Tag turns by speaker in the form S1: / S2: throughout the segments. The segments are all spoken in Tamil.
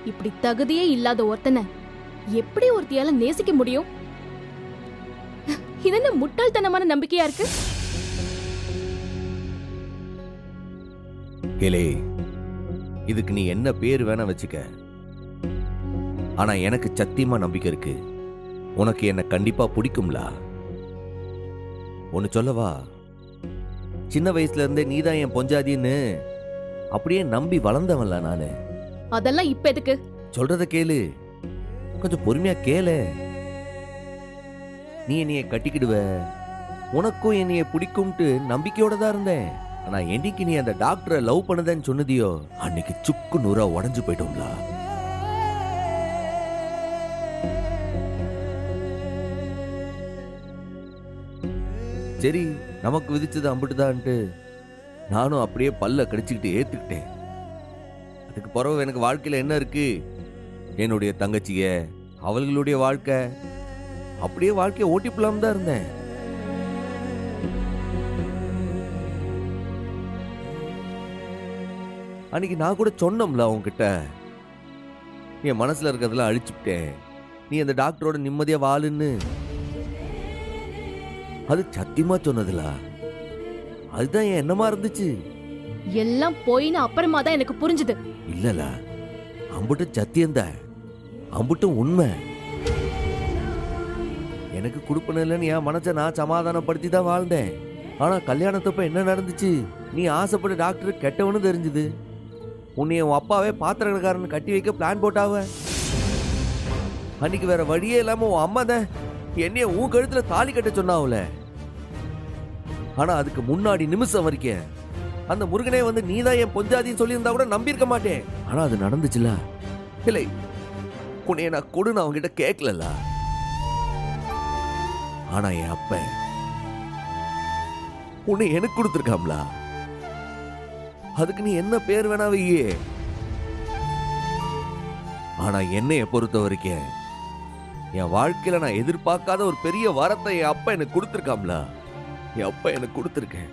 S1: இப்படி தகுதியே இல்லாத ஒருத்தனை எப்படி ஒருத்தியால நேசிக்க முடியும்? இது என்ன முட்டாள்தனமான நம்பிக்கையா இருக்கு?
S2: கேளே, இதுக்கு நீ என்ன பேர் வேணா வச்சுக்க. ஆனா எனக்கு சத்தியமா நம்பிக்கை இருக்கு, உனக்கு என்ன கண்டிப்பா பிடிக்கும்ல. ஒன்னு சொல்லவா, சின்ன வயசுல இருந்தே நீதான் என் பொஞ்சாதின்னு அப்படியே நம்பி வளர்ந்தவன்ல நானு.
S1: அதெல்லாம் இப்ப எதுக்கு?
S2: சொல்றத கேளு, கொஞ்சம் பொறுமையா கேளு. நீ என்னைய கட்டிக்கிடுவ, உனக்கும் என்னைய பிடிக்கும்ட்டு நம்பிக்கையோட தான் இருந்தேன். ஆனா என்னைக்கு நீ அந்த டாக்டரை லவ் பண்ணதன்னு சொன்னதியோ அன்னைக்கு சுக்கு நூறா உடஞ்சு போயிட்டோம்ல. சரி, நமக்கு விதிச்சது அம்பிட்டுதான்ட்டு நானும் அப்படியே பல்ல கடிச்சுக்கிட்டு ஏத்துக்கிட்டேன். அதுக்கு பிறகு எனக்கு வாழ்க்கையில என்ன இருக்கு? என்னுடைய தங்கச்சிய, அவர்களுடைய வாழ்க்கை, அப்படியே வாழ்க்கையை ஓட்டிப்பலாம் தான் இருந்தேன். அன்னைக்கு நான் கூட சொன்னோம்ல உன்கிட்ட, என் மனசுல இருக்கிறதெல்லாம் அழிச்சுட்டேன், நீ அந்த டாக்டரோட நிம்மதியா வாழுன்னு. அது சத்தியமா சொன்னதுல அதுதான் என் என்னமா இருந்துச்சு.
S1: எல்லாம் போயின்னு அப்புறமா தான் எனக்கு புரிஞ்சுது.
S2: இல்லல, அம்புட்டு சத்தியம்தான், அம்புட்டும் உண்மை. எனக்கு கொடுப்பன இல்லைன்னு என் மனசை நான் சமாதானப்படுத்தி தான் வாழ்ந்தேன். ஆனா கல்யாணத்தப்ப என்ன நடந்துச்சு? நீ ஆசைப்பட்ட டாக்டர் கெட்டவனு தெரிஞ்சுது. உன்னைய உன் அப்பாவே பாத்திரக்காரன் கட்டி வைக்க பிளான் போட்டாவ. அன்னைக்கு வேற வழியே இல்லாம உன் அம்மா தான் என்னைய உன் கழுத்துல தாலி கட்ட சொன்னாவுல. ஆனா அதுக்கு முன்னாடி நிமிஷம் வரைக்கும் அந்த முருகனே வந்து நீதான் என் பொஞ்சாதின்னு சொல்லியிருந்தா கூட நம்பியிருக்க மாட்டேன். ஆனா அது நடந்துச்சுல. இல்லை, உன்னைய நான் கொடுன்னு அவங்க கிட்ட கேட்கல. ஆனா என் அப்ப உன்னை எனக்கு கொடுத்துருக்காம்ல. அதுக்கு நீ என்ன பேர் வேணா வையே. ஆனா என்னைய பொறுத்த வரைக்கும் என் வாழ்க்கையில நான் எதிர்பார்க்காத ஒரு பெரிய வரத்தை என் அப்பா எனக்கு கொடுத்துருக்காம்ல. என் அப்பா எனக்கு கொடுத்துருக்கேன்.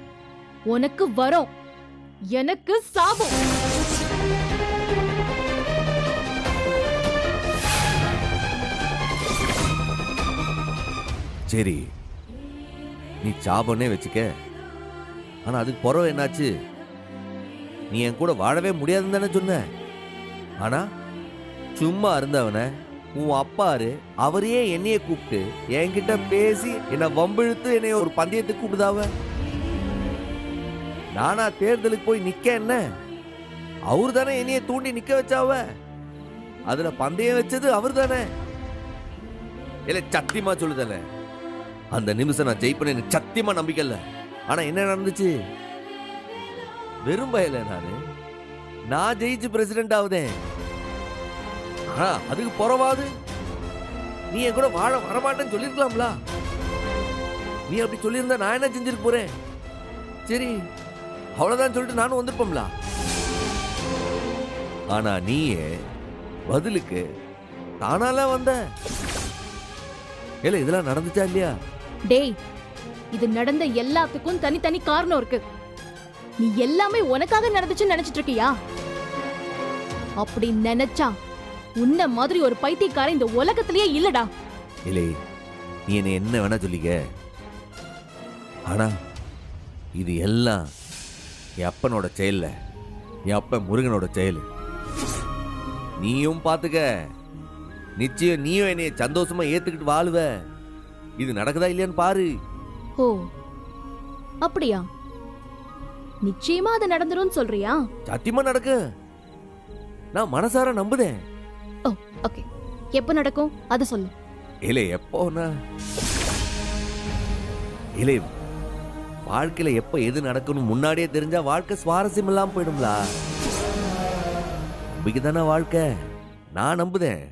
S1: உனக்கு வரும், எனக்கு சாபம்.
S2: சரி, நீ சாபனே வச்சுக்க. ஆனா அதுக்கு பிறகு என்னாச்சு? நீ என் கூட வாழவே முடியாதுன்னு தானே சொன்ன. ஆனா சும்மா இருந்தவன உன் அப்பாரு அவரையே என்னைய கூப்பிட்டு என்கிட்ட பேசி என்ன வம்பிழுத்து என்னைய ஒரு பந்தயத்துக்கு கூப்பிடுதாவ. நானா தேர்தலுக்கு போய் நிக்க என்ன? அவரு தானே என்னைய தூண்டி நிக்க வச்சாவ. அதுல பந்தயம் வச்சது அவரு தானே. இல்ல சத்தியமா சொல்லுதல, அந்த நிமிஷம் நான் ஜெயிப்பேன்னு எனக்கு சத்தியமா நம்பிக்கை இல்ல. ஆனா என்ன நடந்துச்சு? வெறும் பயல நான் ஜெயிச்சு பிரசிடென்ட் ஆகுதேன். அதுக்கு புறவாது நீ என் கூட வாழ வரமாட்டேன்னு சொல்லிருக்கலாம்ல. நீ அப்படி சொல்லியிருந்தா நான் என்ன செஞ்சிருக்க போறேன்? சரி, அவ்வளவுதான் சொல்லிட்டு நானும் வந்திருப்போம்ல. ஆனா நீயே பதிலுக்கு தானால வந்த. இல்ல இதெல்லாம் நடந்துச்சா இல்லையா?
S1: டேய், இது நடந்த எல்லாத்துக்கும் தனித்தனி காரணம் இருக்கு. நீ எல்லாமே உனக்காக நடந்துச்சுன்னு நினைச்சிட்டு இருக்கியா? அப்படி நினைச்சா உன்ன மாதிரி ஒரு பைத்தியக்காரன் இந்த உலகத்திலேயே இல்லடா.
S2: இல்லை, நீ என்ன வேணா சொல்லிக்க. ஆனா இது எல்லாம் என் அப்பனோட செயல்ல, என் அப்ப முருகனோட செயல். நீயும் பாத்துக்க, நிச்சயம் நீயும் என்னைய சந்தோஷமா ஏத்துக்கிட்டு வாழுவ. இது நடக்குதா இல்லையான்னு பாரு.
S1: ஓ அப்படியா? நிச்சயமா அது நடந்துரும் சொல்றியா?
S2: சத்தியமா நடக்கு, நான் மனசார நம்புதேன்.
S1: ஓ ஓகே, எப்ப நடக்கும் அது சொல்லு.
S2: இல்ல எப்போனா இல்ல, வாழ்க்கையில எப்ப எது நடக்கணும் முன்னாடியே தெரிஞ்சா வாழ்க்கை சுவாரஸ்யம் இல்லாம போயிடும்ல. நம்பிக்கைதானே வாழ்க்கை, நான் நம்புதேன்.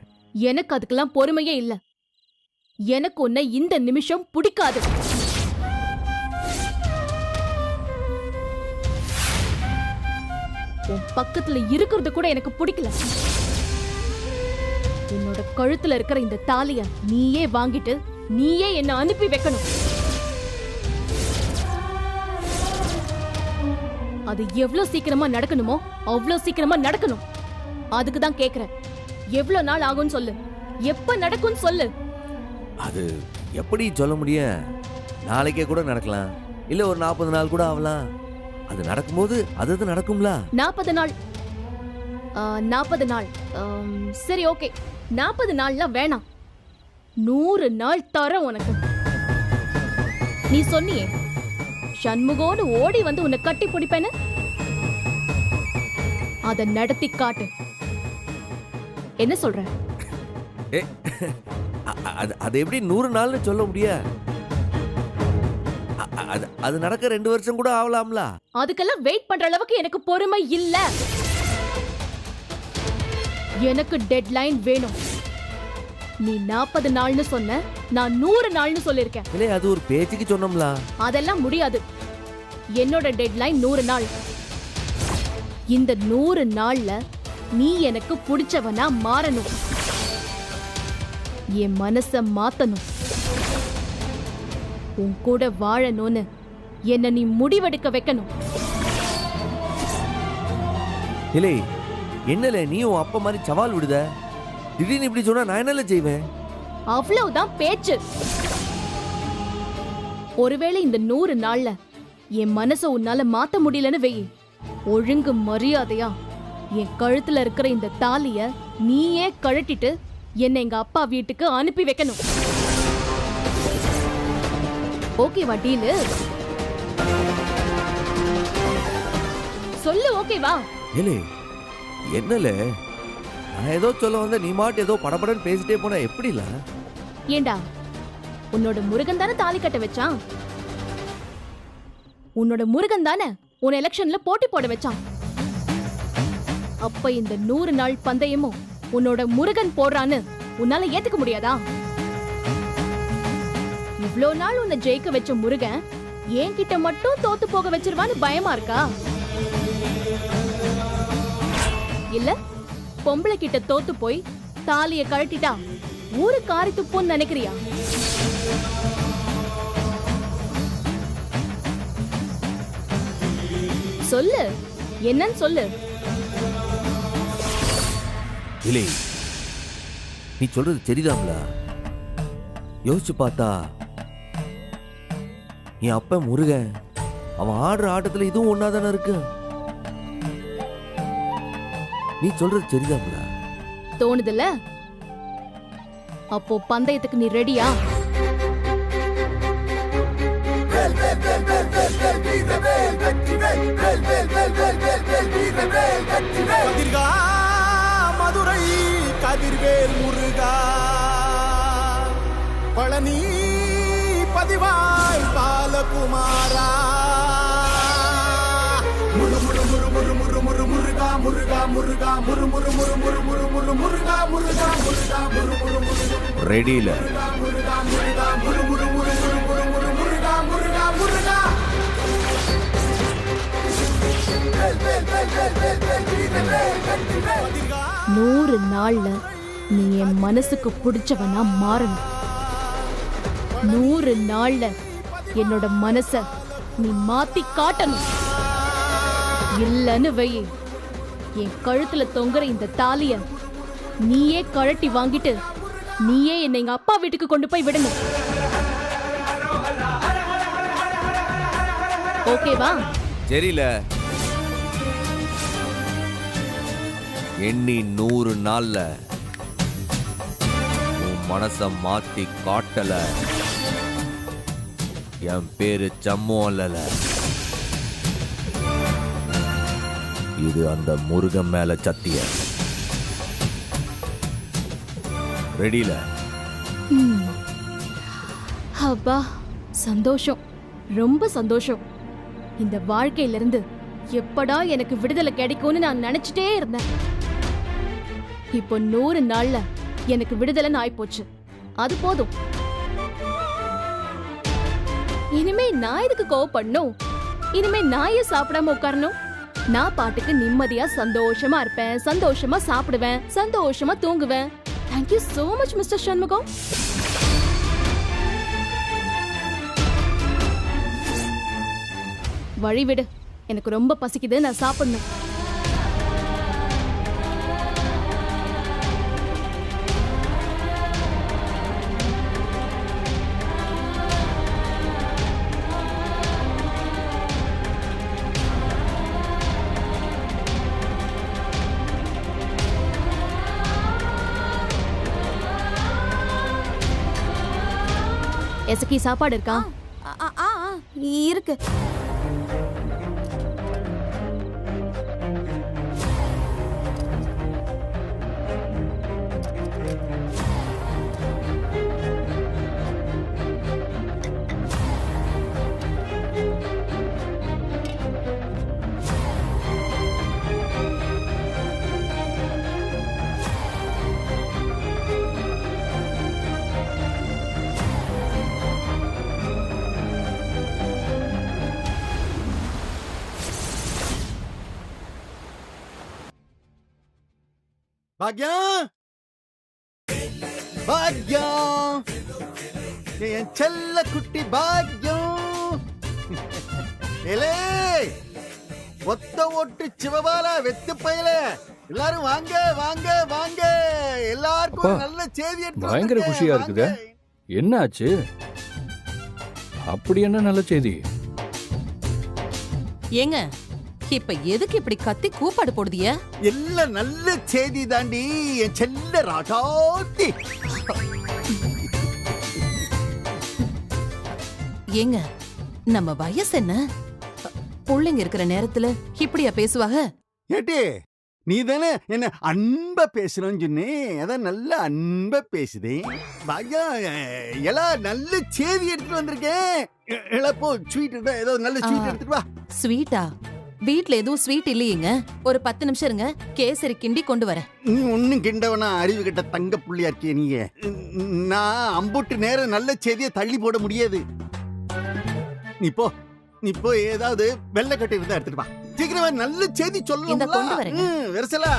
S1: எனக்கு அதுக்கெல்லாம் பொறுமையே இல்ல. எனக்கு உன்னை இந்த நிமிஷம் பிடிக்காது. உன் பக்கத்துல இருக்கிறது கூட எனக்கு பிடிக்கல. என்னோட கழுத்துல இருக்கிற இந்த தாலிய நீயே வாங்கிட்டு நீயே என்ன அனுப்பி வைக்கணும். அது எவ்வளவு சீக்கிரமா நடக்கணுமோ அவ்வளவு சீக்கிரமா நடக்கணும். அதுக்கு தான் கேக்குறேன். எவ்வளவு நாள் ஆகும்னு சொல்லு, எப்ப நடக்கும்னு சொல்லு.
S2: அது எப்படி சொல்ல முடியும்? நாளைக்கே கூட நடக்கலாம், இல்ல ஒரு 40 நாள் கூட ஆகலாம். அது நடக்கும்போது அது நடக்கும்ல.
S1: 40 நாள் 40 நாள் சரி ஓகே, 40 நாள்லாம் வேணாம், 100 நாள் தரேன் உனக்கு. நீ சொன்னியே சண்முகோடு ஓடி வந்து உன்னை கட்டி பிடிப்பேன்னு, அதை நடத்தி காட்டு. என்ன சொல்ற?
S2: அது எப்படி 100 நாள்னு சொல்ல முடியும்? அது நடக்க 2 வருஷம் கூட ஆகலாம்ல.
S1: அதுக்கெல்லாம் வெயிட் பண்ற அளவுக்கு எனக்கு பொறுமை இல்ல. எனக்கு டெட்லைன் வேணும். நீ 40 நாள்னு சொன்ன, நான் 100 நாள்னு சொல்லிருக்கேன்.
S2: இல்ல, அது ஒரு பேச்சுக்கு சொன்னோம்ல.
S1: அதெல்லாம் முடியாது. என்னோட டெட்லைன் 100 நாள். இந்த 100 நாள்ல நீ எனக்கு பிடிச்சவனா மாறணும், என் மனச மாத்தணும், உன் கூட வாழணும்னு என்ன நீ முடிவெடுக்க வைக்கணும்.
S2: இல்லை, என்னல நீ உன் அப்பா மாதிரி சவால் விடுத? திடீர்னு இப்படி சொன்னா நான் என்னல செய்வேன்?
S1: அவ்வளவுதான் பேச்சு. ஒருவேளை இந்த 100 நாள்ல என் மனச உன்னால மாத்த முடியலன்னு வெயி, ஒழுங்கு மரியாதையா என் கழுத்துல இருக்கிற இந்த தாலிய நீயே கழட்டிட்டு என்னை எங்க அப்பா வீட்டுக்கு அனுப்பி வைக்கணும். ஓகேவா டீலு? சொல்லு ஓகேவா?
S2: ஏலே, என்னல நான் ஏதோ சொல்ல வந்த, நீ மாட்டு ஏதோ படபடன்னு பேசிட்டே போனா எப்படில?
S1: ஏண்டா, உன்னோட முருகன் தானே தாலி கட்ட வச்சான்? உன்னோட முருகன் தானே உன் எலெக்ஷன்ல போட்டி போட வச்சான். அப்ப இந்த 100 நாள் பந்தயமும் உன்னோட முருகன் போடுறான்னு உன்னால ஏத்துக்க முடியாதா? இவ்ளோ நாள் உன்னை ஜெயிக்க வச்ச முருகன் என்கிட்ட மட்டும் தோத்து போக வச்சிருவான்னு பயமா இருக்கா? இல்ல பொம்பளை கிட்ட தோத்து போய் தாலிய கழட்டிட்டா ஊரு காரி துப்புன்னு நினைக்கிறியா? சொல்லு, என்னன்னு சொல்லு.
S2: இல்லை, நீ சொல்றது சரிதான்ல. யோசிச்சு பார்த்தா என் அப்ப முருகன், அவன் ஆடுற ஆட்டத்துல இதுவும் ஒன்னாதானே இருக்கு. நீ சொல்றது சரிதான்ல.
S1: தோணுதுல்ல? அப்போ பந்தயத்துக்கு நீ ரெடியா?
S3: மதுரை கதிர்வேல் முருகா, பழனி பதிவாய் பாலகுமாரா, முரு முரு முரு முரு முரு முரு முருகா முருகா முருகா முரு முரு முரு முரு முரு முரு முருகா முருகா முருகா முரு முரு முரு
S2: ரெடியில
S3: முருகா முருகா முரு முரு முரு முரு முரு முரு முருகா முருகா முருகா.
S1: 100 நாள்ல நீ என் மனசுக்கு பிடிச்சவனா மாறணும். 100 நாள்ல என்னோட மனச நீ மாத்தி காட்டணும். இல்லன்னு வை, என் கழுத்துல தொங்குற இந்த தாலிய நீயே கழட்டி வாங்கிட்டு நீயே என்னை எங்க அப்பா வீட்டுக்கு கொண்டு போய் விடணும். ஓகேவா?
S2: சரியில்ல. எண்ணி 100 நாள்ல உன் மனச மாத்தி காட்டல, என் பேரு சம்மு அல்லல. இது அந்த முருகன் மேல சத்திய. ரெடியில?
S1: அப்பா, சந்தோஷம், ரொம்ப சந்தோஷம். இந்த வாழ்க்கையிலிருந்து எப்படா எனக்கு விடுதலை கிடைக்கும்னு நான் நினைச்சிட்டே இருந்தேன். இப்போ 100 நாள்ல எனக்கு விடுதலைன்னு ஆயிப்போச்சு. அது போதும். இனிமே நான் இதுக்கு கோவப்படணும்? இனிமே நான் ஏன் சாப்பிடாம உட்காரணும்? நான் பாட்டுக்கு நிம்மதியா சந்தோஷமா இருப்பேன், சந்தோஷமா சாப்பிடுவேன், சந்தோஷமா தூங்குவேன். Thank you so much mister Shanmugam. வழி விடு, எனக்கு ரொம்ப பசிக்குது, நான் சாப்பிடணும். எசக்கி சாப்பாடு இருக்கா?
S4: இருக்கு.
S5: பாக்யம், பாக்யம், என் செல்ல குட்டி பாக்யம். ஏலே, ஒத்த ஓட்டு சிவபாலா வெத்து பயில, எல்லாரும் வாங்க வாங்க வாங்க, எல்லாருக்கும் ஒரு நல்ல செய்தி எடுத்து
S6: பயங்கர குஷியா இருக்குதே. என்ன ஆச்சு? அப்படி என்ன நல்ல செய்தி?
S4: ஏங்க இப்ப எதுக்கு இப்படி கத்தி கூப்பாடு போடுதிய?
S5: எல்லாம் நல்ல செய்தி தாண்டி என் செல்ல ராஜாத்தி.
S4: ஏங்க நம்ம வயசு என்ன? புள்ளைங்க இருக்கிற நேரத்துல இப்படியா பேசுவாங்க?
S5: ஏட்டி, நீ தானே என்ன அன்பா பேசணும்னு சொன்னே, அதான் நல்ல அன்பா பேசுதே. பாக்யா, எல்லாம் நல்ல செய்தி எடுத்துட்டு வந்திருக்கேன். இழப்போ ஸ்வீட் ஏதோ நல்ல ஸ்வீட் எடுத்துட்டு வா.
S4: ஸ்வீட்டா? வீட்ல எதுவும் ஸ்வீட் இல்லையேங்க. ஒரு 10 நிமிஷம் இருங்க, கேசரி கிண்டி கொண்டு வரேன்.
S5: நீ ஒன்னும் கிண்டவனா அறிவு கிட்ட தங்க புள்ளியா இருக்கிய நீங்க. நான் அம்புட்டு நேரம் நல்ல செய்தியை தள்ளி போட முடியாது. நீ போ ஏதாவது வெள்ளைக்கட்டை இருந்தா எடுத்துட்டு வா. சீக்கிரமா நல்ல செய்தி
S4: இந்த
S5: சொல்லலாம்.
S4: கொண்டு வரேங்க.
S5: வெரசலா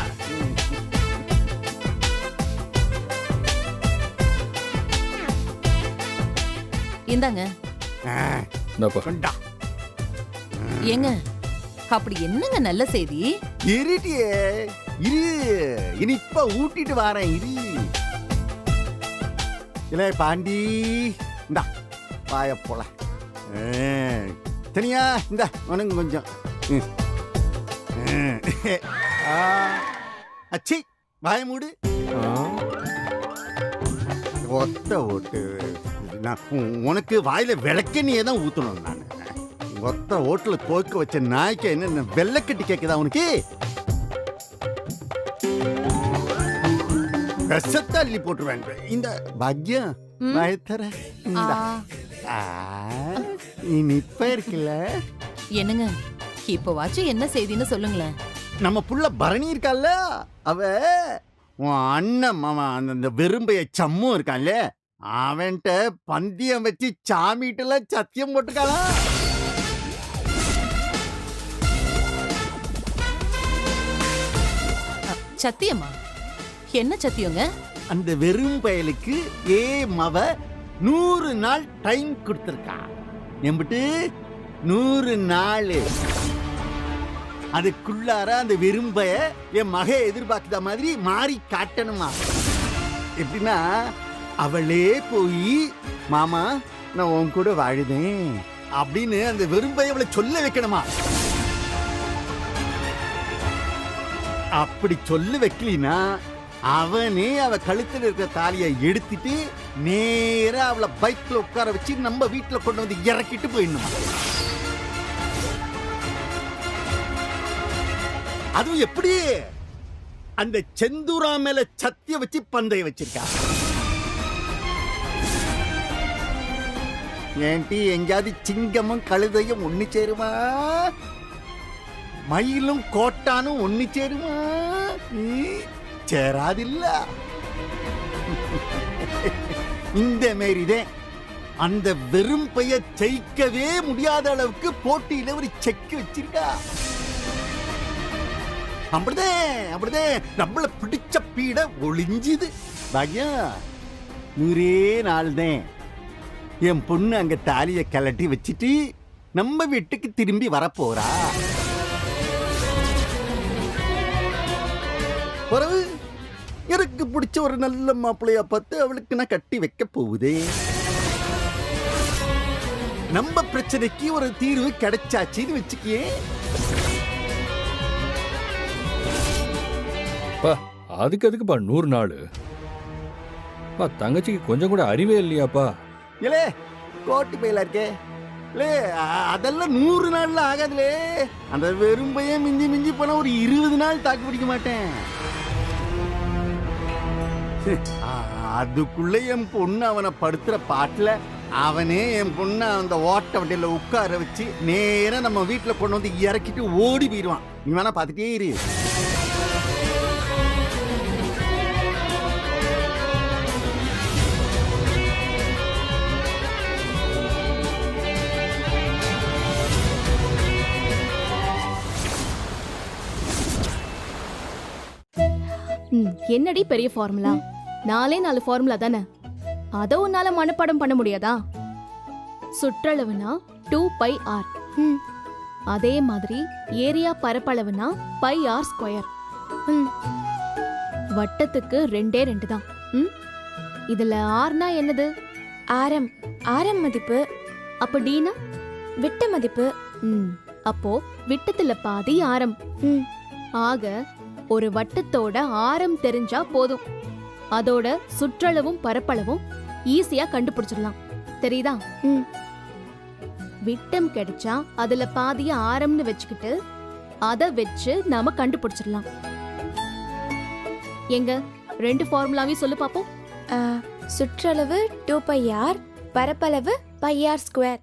S4: இந்தாங்க.
S6: இந்தாப்பா.
S5: கொண்டா.
S4: ஏங்க அப்படி என்னங்க நல்ல செய்தி?
S5: இருட்டியே இரு, இனிப்பா ஊட்டிட்டு வாரேன் இரு. இல்ல பாண்டி, இந்தா வாய போல. தனியா இந்த உனக்கு கொஞ்சம். அச்சி வாய மூடு. ஒத்த ஓட்டு. உனக்கு வாயில விளக்கெண்ணியே தான் ஊத்தணும். நான் ஒத்த ஓட்டுல தோக்க வச்ச நாய்க்க என்ன வெள்ளக்கட்டி கேக்குதா உனக்கு? விஷத்தை அள்ளி போட்டுருவேன். இந்த பாக்யம் பயத்தர இனிப்பா இருக்குல்ல?
S4: என்னங்க இப்ப வாச்சு என்ன செய்தின்னு சொல்லுங்களேன்.
S5: நம்ம புள்ள பரணி இருக்கால, அவ உன் அண்ணன் மாமா அந்த வெறும்பைய சம்மும் இருக்கான்ல, அவன்கிட்ட பந்தயம் வச்சு சாமிட்டுல சத்தியம் போட்டுக்கலாம்.
S4: சத்தியமா? என்ன சத்தியங்க?
S5: அந்த வெறும் பயலுக்கு மவ 100 நாள் டைம் கொடுத்திருக்கா. எம்பிட்டு 100 நாள். அதுக்குள்ளார அந்த வெறும்பய என் மக எதிர்பார்க்கிற மாதிரி மாறி காட்டணுமா. எப்படின்னா அவளே போய் மாமா நான் உன் கூட வாழுதேன் அப்படின்னு அந்த வெறும்பய அவளை சொல்ல வைக்கணுமா. அப்படி சொல்ல வைக்கலினா அவனே அவ கழுத்துல இருக்கிற தாலியை எடுத்துட்டு நேரா அவளை பைக்ல உட்கார வச்சு நம்ம வீட்டுல கொண்டு வந்து இறக்கிட்டு போயிடணுமா. அதுவும் எப்படி? அந்த செந்தூரா மேல சத்திய வச்சு பந்தய வச்சிருக்கா. ஏன்டி எங்கேயாவது சிங்கமும் கழுதையும் ஒண்ணு சேருமா? மயிலும் கோட்டானும் ஒண்ணு சேருமா? சேராதில்ல. இந்த மாரிதான் அந்த வெறும் பைய ஜெயிக்கவே முடியாத அளவுக்கு போட்டியில ஒரு செக் வச்சிருக்கா. அப்படிதான் நம்மள பிடிச்ச பீட ஒளிஞ்சுது. பாக்யா, 100 நாள் தான் என் பொண்ணு அங்க தாலிய கலட்டி வச்சுட்டு நம்ம வீட்டுக்கு திரும்பி வரப்போறா. பிறகு எனக்கு பிடிச்ச ஒரு நல்ல மாப்பிள்ளையா பார்த்து அவளுக்கு நான் கட்டி வைக்க போகுதே. நம்ம பிரச்சனைக்கு ஒரு தீர்வு கிடைச்சாச்சின்னு வச்சுக்கியே.
S6: அதுக்கு எதுக்குப்பா 100 நாள்? தங்கச்சிக்கு கொஞ்சம் கூட அறிவே இல்லையாப்பா?
S5: இல்லே கோட்டு பையில இருக்கே லே, அதெல்லாம் 100 நாள்ல ஆகாதுலே. அந்த வெறும் பையன் மிஞ்சி மிஞ்சி போனா ஒரு 20 நாள் தாக்கு பிடிக்க மாட்டேன். அதுக்குள்ள என் பொண்ணு அவனை படுத்துற பாட்டுல அவனே என் பொண்ணை அந்த ஓட்ட வண்டியில உட்கார வச்சு நேரா நம்ம வீட்டுல கொண்டு வந்து இறக்கிட்டு ஓடி போயிடுவான். நீ வேணா பாத்துட்டே இரு.
S1: என்னடி பெரிய ஃபார்முலா? 4 ஃபார்முலா தானே, அத உன்னால மனப்பாடம் பண்ண முடியாதா? சுற்றளவுனா 2πr. அதே மாதிரி ஏரியா பரப்பளவுனா πr². வட்டத்துக்கு 2 தான். இதுல ஆர்னா என்னது?
S7: ஆரம். ஆரம் மதிப்பு.
S1: அப்ப டீனா
S7: விட்ட மதிப்பு.
S1: அப்போ விட்டத்துல பாதி ஆரம். ஆக ஒரு வட்டத்தோட ஆரம் தெரிஞ்சா போதும், அதோட சுற்றளவும் பரப்பளவும் ஈஸியா கண்டுபிடிச்சிடலாம். தெரியுதா? விட்டம் கிடைச்சா அதுல பாதிய ஆரம்னு வச்சுக்கிட்டு அத வச்சு நாம கண்டுபிடிச்சிடலாம். எங்க 2 ஃபார்முலாவையும் சொல்லு பாப்போம்.
S7: சுற்றளவு 2πr, பரப்பளவு πr².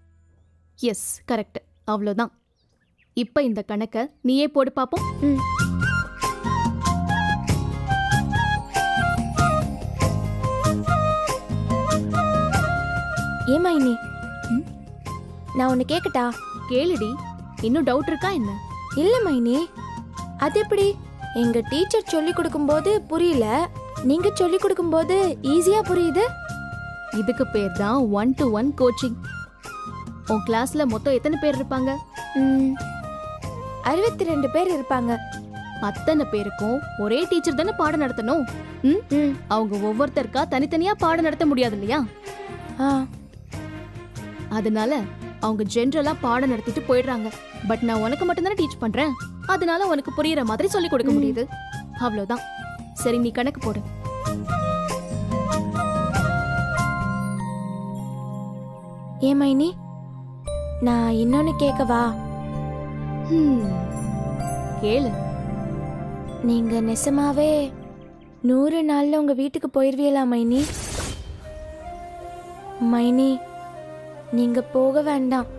S1: Yes, correct. அவ்வளோதான். இப்ப இந்த கணக்க நீயே போடு பாப்போம்.
S7: ஏமாயினி, நான் ஒன்னு கேக்கட்டா?
S1: கேளுடி. இன்னும் டவுட் இருக்கா என்ன?
S7: இல்ல மைனி, அது எப்படி? எங்க டீச்சர் சொல்லி கொடுக்கும்போது புரியல, நீங்க சொல்லி கொடுக்கும்போது ஈஸியா புரியுது.
S1: இதுக்கு பேர் தான் 1-to-1 கோச்சிங். உன் கிளாஸ்ல மொத்தம் எத்தனை பேர் இருப்பாங்க?
S7: 62 பேர் இருப்பாங்க.
S1: அத்தனை பேருக்கும் ஒரே டீச்சர் தானே பாடம் நடத்தணும். அவங்க ஒவ்வொருத்தருக்கா தனித்தனியா பாடம் நடத்த முடியாது இல்லையா? அதனால அவங்க ஜெனரலா பாடம் நடத்திட்டு போயிடுறாங்க. பட் நான் உனக்கு மட்டும் தானே டீச் பண்றேன், அதனால உனக்கு புரியுற மாதிரி சொல்லி கொடுக்க முடியுது. அவ்வளவுதான். சரி, நீ கணக்கு போடு.
S7: ஏமாயினி, நான் இன்னொன்னு கேட்கவா?
S1: கேளு.
S7: நீங்க நெசமாவே 100 நாள்ல உங்க வீட்டுக்கு போயிருவீங்களா மைனி? மைனி, நீங்க போக வேண்டாம்,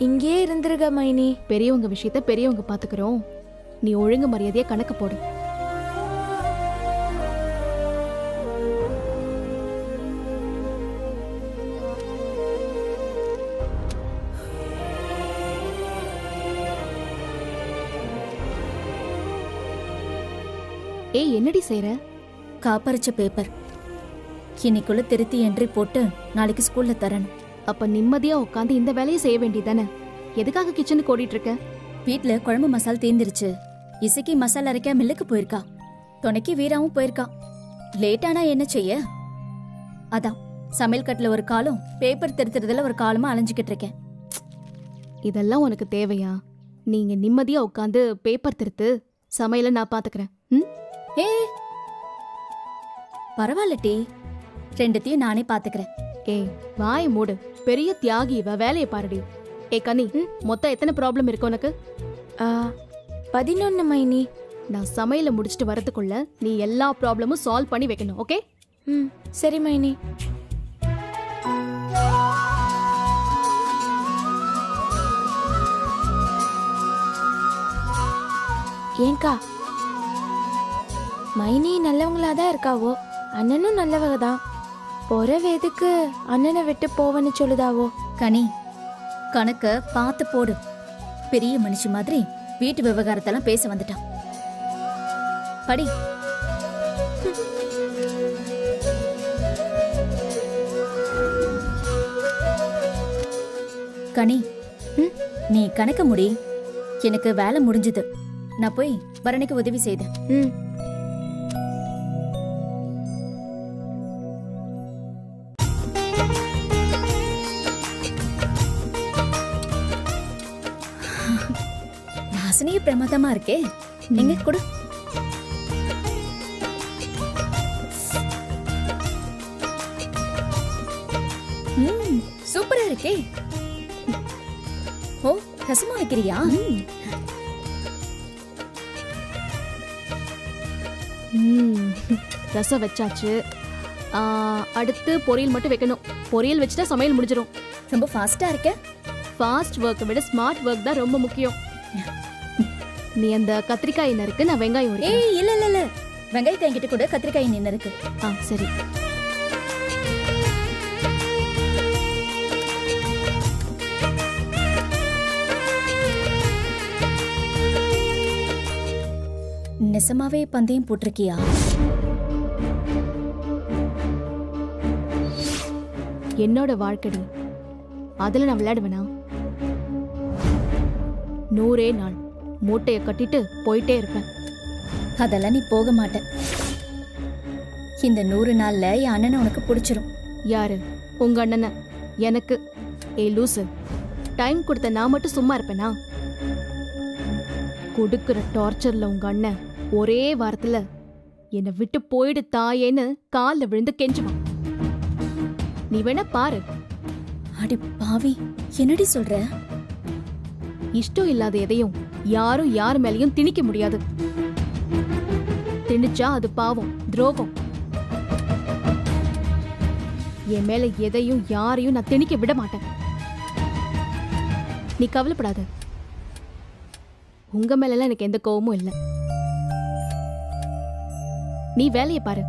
S7: இங்கே இருந்துருங்க மைனி.
S1: பெரியவங்க விஷயத்த பெரியவங்க பாத்துக்கிறோம். நீ ஒழுங்கு மரியாதையா கணக்கு போடு. ஏய், என்னடி செய்ற?
S8: காப்பரிச்ச பேப்பர் இன்னைக்குள்ள திருத்தி என்ட்ரி போட்டு நாளைக்கு ஸ்கூல்ல தரணும்.
S1: அப்ப நிம்மதியா உட்காந்து இந்த வேலையை செய்ய வேண்டியதானே? எதுக்காக கிச்சனுக்கு ஓடிட்டு இருக்க?
S8: வீட்ல குழம்பு மசால் தீர்ந்துருச்சு. இசைக்கு மசாலா அரைக்க மில்லுக்கு போயிருக்கா. துணைக்கு வீராவும் போயிருக்கா. லேட்டானா என்ன செய்ய? அதான் சமையல் கட்டுல ஒரு காலம், பேப்பர் திருத்துறதுல ஒரு காலமா அலைஞ்சுக்கிட்டு இருக்கேன்.
S1: இதெல்லாம் உனக்கு தேவையா? நீங்க நிம்மதியா உட்காந்து பேப்பர் திருத்து, சமையல நான் பாத்துக்கிறேன்.
S8: ஏ பரவாயில்ல டி, ரெண்டுத்தையும் நானே பாத்துக்கிறேன்.
S1: ஏய், வாய் மூடு. பெரிய தியாகி இவ, வேலையை பாருடி. ஏ கனி, மொத்தம் எத்தனை ப்ராப்ளம் இருக்கு உனக்கு?
S7: 11 மைனி.
S1: நான் சமையல முடிச்சிட்டு வரதுக்குள்ள நீ எல்லா ப்ராப்ளமும் சால்வ் பண்ணி வைக்கணும். ஓகே?
S7: சரி மைனி. ஏங்கா, மைனி நல்லவங்களாதான் இருக்காவோ, அண்ணனும் நல்லவங்க தான். பொறவு எதுக்கு அண்ணனை விட்டு போவன்னு சொல்லுதாவோ?
S8: கனி, கணக்க பார்த்து போடு. பெரிய மனுஷி மாதிரி வீட்டு விவகாரத்தெல்லாம் பேச வந்துட்டான். படி. கனி, நீ கணக்க முடி. எனக்கு வேலை முடிஞ்சது. நான் போய் பரணிக்கு உதவி செய்தேன். வாசனையே பிரமாதமா இருக்கே. எங்க கொடு. சூப்பர். சூப்பரா இருக்கே. ஓ, ரசமா வைக்கிறியா?
S1: ரசம் வச்சாச்சு. அடுத்து பொரியல் மட்டும் வைக்கணும். பொரியல் வச்சுட்டா சமையல் முடிஞ்சிடும்.
S8: ரொம்ப ஃபாஸ்டா இருக்க.
S1: ஃபாஸ்ட் ஒர்க்கை விட ஸ்மார்ட் ஒர்க் தான் ரொம்ப முக்கியம். நீ அந்த கத்திரிக்காய் நறுக்கு, நான் வெங்காயம் உரிக்கிறேன்.
S8: ஏய் இல்ல இல்ல இல்ல, வெங்காயத்தை என்கிட்ட கூட, கத்திரிக்காய் நின்னு இருக்கு.
S1: சரி.
S8: நெசமாவே பந்தயம் போட்டிருக்கியா?
S1: என்னோட வாழ்க்கடி, அதுல நான் விளையாடுவேனா? 100 நாள் மூட்டைய கட்டிட்டு போயிட்டே இருப்பேன்.
S8: அதெல்லாம் நீ போக மாட்ட. இந்த 100 நாள்ல என் அண்ணனை உனக்கு பிடிச்சிரும்.
S1: யாரு? உங்க அண்ணனை? எனக்கு? ஏய் லூசு, டைம் கொடுத்த நான் மட்டும் சும்மா இருப்பேனா? கொடுக்கிற டார்ச்சர்ல உங்க அண்ணன் ஒரே வாரத்துல என்னை விட்டு போயிடு தாயேன்னு கால்ல விழுந்து கெஞ்சுவான். நீ வேணா பாரு.
S8: அடி பாவி, என்னடி சொல்ற?
S1: இஷ்டம் இல்லாத எதையும் யாரும் யார் மேலயும் திணிக்க முடியாது. திணிச்சா அது பாவம், துரோகம். என் மேல எதையும் யாரையும் நான் திணிக்க விட மாட்டேன். நீ கவலைப்படாத. உங்க மேல எனக்கு எந்த கோவமும் இல்லை. நீ வேலையை பாரு.